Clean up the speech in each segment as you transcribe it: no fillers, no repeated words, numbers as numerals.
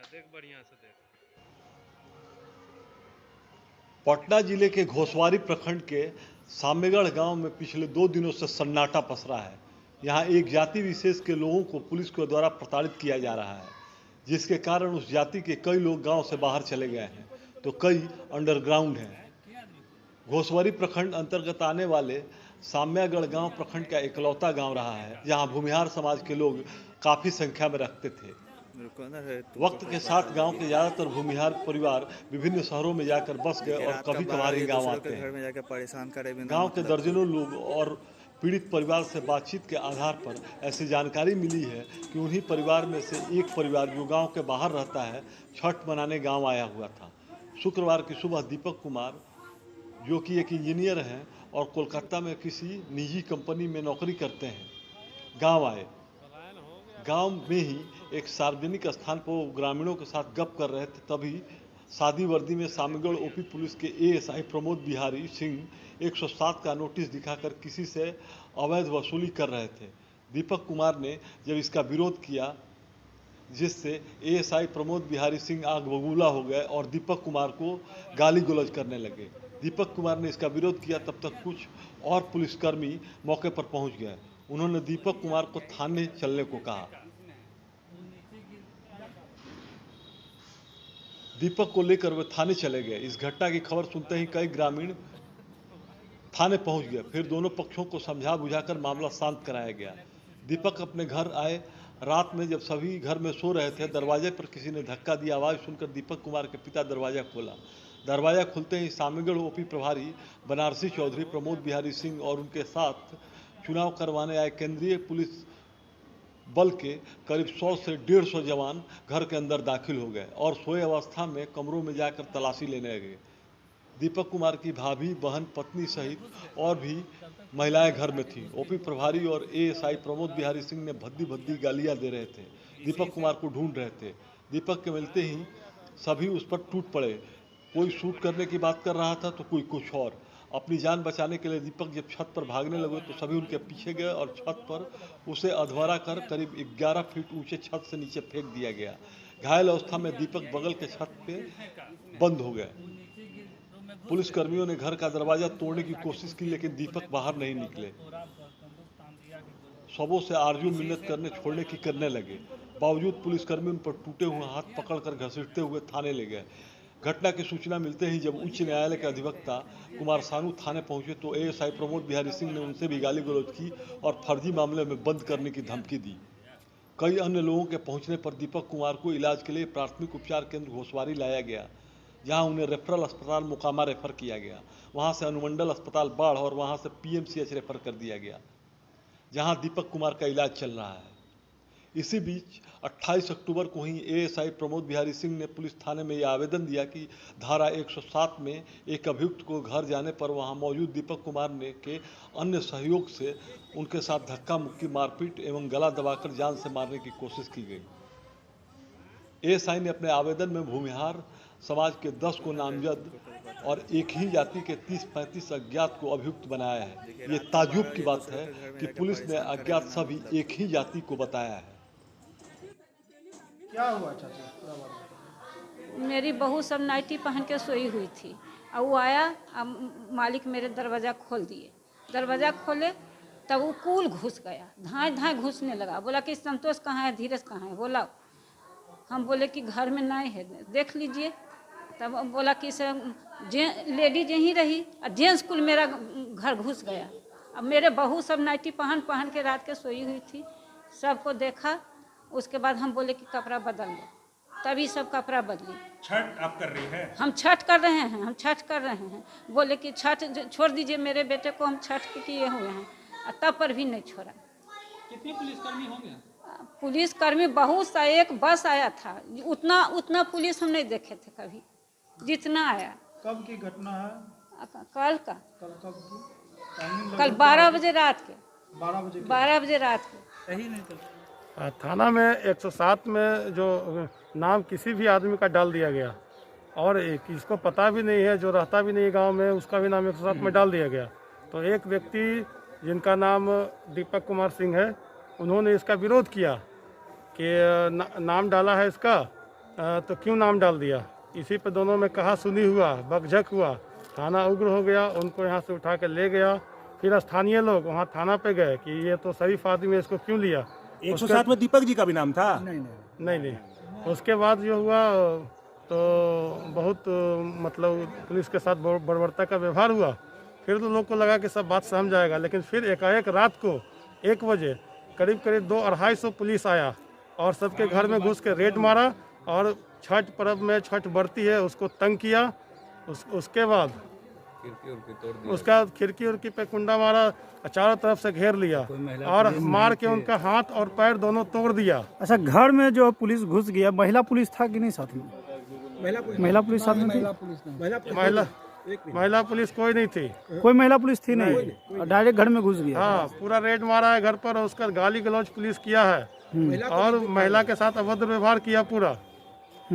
देख बढ़िया से देख। पटना जिले के घोसवारी प्रखंड के सामेगढ़ गांव में पिछले 2 दिनों से सन्नाटा पसरा है। यहां एक जाति विशेष के लोगों को पुलिस के द्वारा प्रताड़ित किया जा रहा है, जिसके कारण उस जाति के कई लोग गांव से बाहर चले गए हैं तो कई अंडरग्राउंड हैं। घोसवारी प्रखंड अंतर्गत आने वाले साम्यागढ़ गांव प्रखंड का इकलौता गांव रहा है जहां भूमिहार समाज के लोग काफी संख्या में रखते थे। वक्त के साथ गांव के ज्यादातर भूमिहार परिवार विभिन्न शहरों में जाकर बस गए और कभी कभार ही गांव आते हैं। घर में जाकर परेशान करे बिना गांव के मतलब दर्जनों लोग और पीड़ित परिवार से बातचीत के आधार पर ऐसी जानकारी मिली है कि उन्हीं परिवार में से एक परिवार जो गांव के बाहर रहता है छठ मनाने गांव आया हुआ था। शुक्रवार की सुबह दीपक कुमार, जो कि एक इंजीनियर हैं और कोलकाता में किसी निजी कंपनी में नौकरी करते हैं, गांव आए। गांव में ही एक सार्वजनिक स्थान पर वो ग्रामीणों के साथ गप कर रहे थे, तभी सादी वर्दी में सामेगढ़ ओपी पुलिस के एएसआई प्रमोद बिहारी सिंह 107 का नोटिस दिखाकर किसी से अवैध वसूली कर रहे थे। दीपक कुमार ने जब इसका विरोध किया, जिससे एएसआई प्रमोद बिहारी सिंह आग बबूला हो गए और दीपक कुमार को गाली गलौज करने लगे। दीपक कुमार ने इसका विरोध किया, तब तक कुछ और पुलिसकर्मी मौके पर पहुंच गए। उन्होंने दीपक कुमार को थाने चलने को कहा। दीपक को लेकर वे थाने चले गए। इस घटना की खबर सुनते ही कई ग्रामीण थाने पहुंच गए। फिर दोनों पक्षों को समझा बुझाकर मामला शांत कराया गया। दीपक अपने घर आए। रात में जब सभी घर में सो रहे थे, दरवाजे पर किसी ने धक्का दी। आवाज़ सुनकर दीपक कुमार के पिता दरवाज़ा खोला। दरवाज़ा खुलते ही सामेगढ़ ओपी प्रभारी बनारसी चौधरी प्रमोद बिहारी सिंह और उनके साथ चुनाव करवाने आए केंद्रीय पुलिस बल के करीब 100 से 150 जवान घर के अंदर दाखिल हो गए और सोए अवस्था में कमरों में जाकर तलाशी लेने लगे। दीपक कुमार की भाभी, बहन, पत्नी सहित और भी महिलाएं घर में थीं। ओपी प्रभारी और एएसआई प्रमोद बिहारी सिंह ने भद्दी भद्दी गालियां दे रहे थे। दीपक कुमार को ढूंढ रहे थे। दीपक के मिलते ही सभी उस पर टूट पड़े। कोई शूट करने की बात कर रहा था तो कोई कुछ और। अपनी जान बचाने के लिए दीपक जब छत पर भागने लगे तो सभी उनके पीछे गए और छत पर उसे अधवारा कर करीब 11 फीट ऊंचे छत से नीचे फेंक दिया गया। घायल अवस्था में दीपक बगल के छत पे बंद हो गए। पुलिसकर्मियों ने घर का दरवाजा तोड़ने की कोशिश की, लेकिन दीपक बाहर नहीं निकले। सबों से आरजू मिन्नत छोड़ने की करने लगे। बावजूद पुलिसकर्मी उन पर टूटे हुए हाथ पकड़कर घसीटते हुए थाने ले गए। घटना की सूचना मिलते ही जब उच्च न्यायालय के अधिवक्ता कुमार सानू थाने पहुंचे तो एएसआई प्रमोद बिहारी सिंह ने उनसे भी गाली गलौज की और फर्जी मामले में बंद करने की धमकी दी। कई अन्य लोगों के पहुंचने पर दीपक कुमार को इलाज के लिए प्राथमिक उपचार केंद्र घोसवारी लाया गया, जहां उन्हें रेफरल अस्पताल मोकामा रेफर किया गया। वहां से अनुमंडल अस्पताल बाढ़ और वहां से पीएमसीएच रेफर कर दिया गया, जहां दीपक कुमार का इलाज चल रहा है। इसी बीच 28 अक्टूबर को ही एएसआई प्रमोद बिहारी सिंह ने पुलिस थाने में यह आवेदन दिया कि धारा 107 में एक अभियुक्त को घर जाने पर वहां मौजूद दीपक कुमार ने के अन्य सहयोग से उनके साथ धक्का मुक्की, मारपीट एवं गला दबाकर जान से मारने की कोशिश की गई। एएसआई ने अपने आवेदन में भूमिहार समाज के 10 को नामजद और एक ही जाति के 30-35 अज्ञात को अभियुक्त बनाया है। ये ताज्जुब की बात है कि पुलिस ने अज्ञात सभी एक ही जाति को बताया है। क्या हुआ चाचा? पूरा बात मेरी बहू सब नाइटी पहन के सोई हुई थी और वो आया, मालिक मेरे दरवाज़ा खोल दिए। दरवाज़ा खोले तब वो कूल घुस गया, धाए धाए घुसने लगा। बोला कि संतोष कहाँ है, धीरज कहाँ है, बोला। हम बोले कि घर में नहीं है, देख लीजिए। तब बोला कि लेडीज यहीं रही और जेंट्स कुल मेरा घर घुस गया। अब मेरे बहू सब नाइटी पहन पहन के रात के सोई हुई थी, सबको देखा। उसके बाद हम बोले कि कपड़ा बदल लो, तभी सब कपड़ा बदली। छठ आप कर रही है? हम छठ कर रहे हैं, हम छठ कर रहे हैं। बोले कि छठ छोड़ दीजिए, मेरे बेटे को हम छठ किए हुए हैं, तब पर भी नहीं छोड़ा। कितने पुलिसकर्मी होंगे? पुलिसकर्मी बहुत सा, एक बस आया था। उतना पुलिस हम नहीं देखे थे कभी जितना आया। कब की घटना है? कल का। कब की? कल 12 बजे रात के। 12 बजे रात के। सही नहीं तो थाना में 107 में जो नाम किसी भी आदमी का डाल दिया गया और किसको पता भी नहीं है, जो रहता भी नहीं गांव में, उसका भी नाम 107 में डाल दिया गया। तो एक व्यक्ति जिनका नाम दीपक कुमार सिंह है, उन्होंने इसका विरोध किया कि नाम डाला है इसका तो क्यों नाम डाल दिया। इसी पे दोनों में कहा सुनी हुआ, बकझक हुआ, थाना उग्र हो गया, उनको यहाँ से उठा के ले गया। फिर स्थानीय लोग वहाँ थाना पे गए कि ये तो शरीफ आदमी है, इसको क्यों लिया। 107 में दीपक जी का भी नाम था। नहीं, उसके बाद जो हुआ तो बहुत मतलब पुलिस के साथ बर्बरता का व्यवहार हुआ। फिर तो लोग को लगा कि सब बात समझ जाएगा, लेकिन फिर एकाएक रात को 1 बजे करीब 200-250 पुलिस आया और सबके घर में घुस के रेड मारा और छठ पर्व में छठ बरती है उसको तंग किया। उसके बाद उसका खिड़की उड़की पे कुंडा मारा, चारों तरफ से घेर लिया और मार के उनका हाथ और पैर दोनों तोड़ दिया। अच्छा, घर में जो पुलिस घुस गया, महिला पुलिस था कि नहीं साथ में? महिला पुलिस साथ में थी? महिला पुलिस कोई नहीं थी। कोई महिला पुलिस थी नहीं, डायरेक्ट घर में घुस गया। हाँ, पूरा रेड मारा है घर पर, उसका गाली गलौज पुलिस किया है और महिला के साथ अभद्र व्यवहार किया पूरा।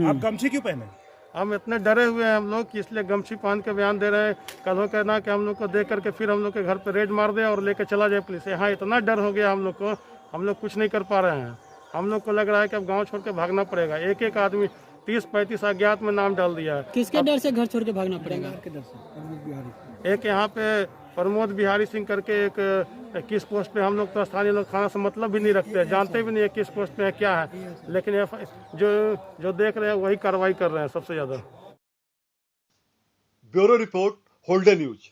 आप गमछी क्यों पहने? हम इतने डरे हुए हैं हम लोग कि इसलिए गमछी पहन के बयान दे रहे हैं। कल हो कहना कि हम लोग को देख करके फिर हम लोग के घर पे रेड मार दे और लेके चला जाए पुलिस। यहाँ इतना डर हो गया हम लोग को, हम लोग कुछ नहीं कर पा रहे हैं। हम लोग को लग रहा है कि अब गांव छोड़ के भागना पड़ेगा। एक एक आदमी 30-35 अज्ञात में नाम डाल दिया है। किसके डर से घर छोड़ के भागना पड़ेगा? आपके डर से? एक यहाँ पे प्रमोद बिहारी सिंह करके एक 21 पोस्ट पे, हम लोग तो स्थानीय लोग थाना से मतलब भी नहीं रखते, जानते भी नहीं 21 पोस्ट पे है क्या है, लेकिन जो देख रहे हैं वही कार्रवाई कर रहे हैं सबसे ज्यादा। ब्यूरो रिपोर्ट, होल्डे न्यूज।